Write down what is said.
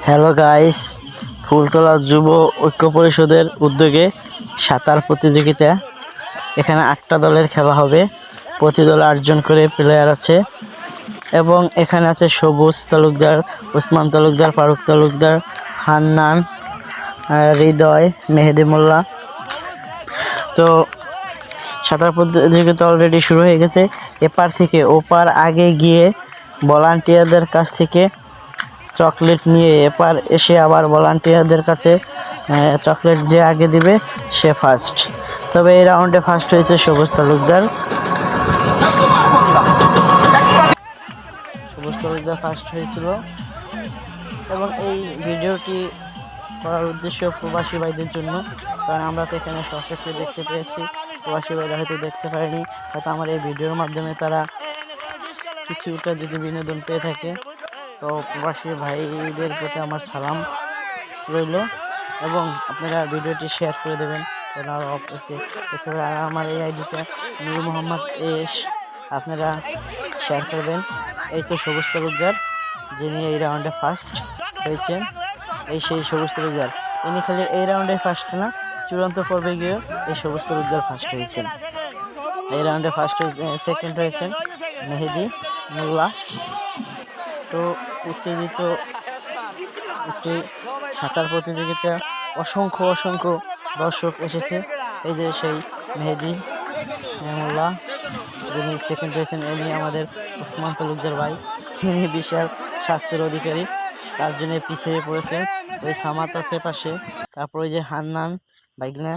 Hello guys, Phultala যুব ঐক্য পরিষদের উদ্যোগে সাঁতার প্রতিযোগিতা। এখানে 8টা দলের খেলা হবে। প্রতি দলে 8 জন করে প্লেয়ার আছে এবং এখানে আছে সবুজ তালুকদার, ওসমান তালুকদার, ফারুক তালুকদার, হান্নান, হৃদয়, মেহেদি মোল্লা। তো সাঁতার প্রতিযোগিতা অলরেডি শুরু হয়ে গেছে। এপার থেকে ওপার আগে গিয়ে ভলান্টিয়ারদের কাছ থেকে চকলেট নিয়ে এপার এসে আবার ভলান্টিয়ারদের কাছে চকলেট যে আগে দিবে সে ফার্স্ট। তবে এই রাউন্ডে ফার্স্ট হয়েছে সবুজ তালুকদার। ফার্স্ট হয়েছিল এবং এই ভিডিওটি করার উদ্দেশ্য প্রবাসী ভাইদের জন্য, কারণ আমরা তো এখানে সশস্ত্র দেখতে পেয়েছি, প্রবাসী ভাইরা হয়তো দেখতে পারেনি। হয়তো আমার এই ভিডিওর মাধ্যমে তারা কিছুটা যদি বিনোদন পেয়ে থাকে, তো প্রবাসী ভাইদের প্রতি আমার সালাম রইল এবং আপনারা ভিডিওটি শেয়ার করে দেবেন। আর আমার এই আইডিটা নূর মোহাম্মদ এস, আপনারা শেয়ার করবেন। এই তো সবুজ তালুকদার, যিনি এই রাউন্ডে ফার্স্ট হয়েছেন। এই সেই সবুজ তালুকদার, ইনি খালি এই রাউন্ডে ফার্স্ট না, চূড়ান্ত পর্বে গিয়ে এই সবুজ তালুকদার ফার্স্ট হয়েছেন। এই রাউন্ডে ফার্স্ট হয়েছে, সেকেন্ড হয়েছেন মেহেদি মোল্লা। তো উত্তেজিত একটি সাঁতার প্রতিযোগিতা, অসংখ্য দর্শক এসেছে। এই যে সেই মেহেদি মোল্লা, যিনি সেকেন্ড হয়েছেন, ইনি আমাদের ওসমান তালুকদার ভাই। ইনি বিশাল স্বাস্থ্যের অধিকারী, তার জন্য পিছিয়ে পড়েছে। ওই সামাত আছে পাশে, তারপর ওই যে হান্নান বাইকনা,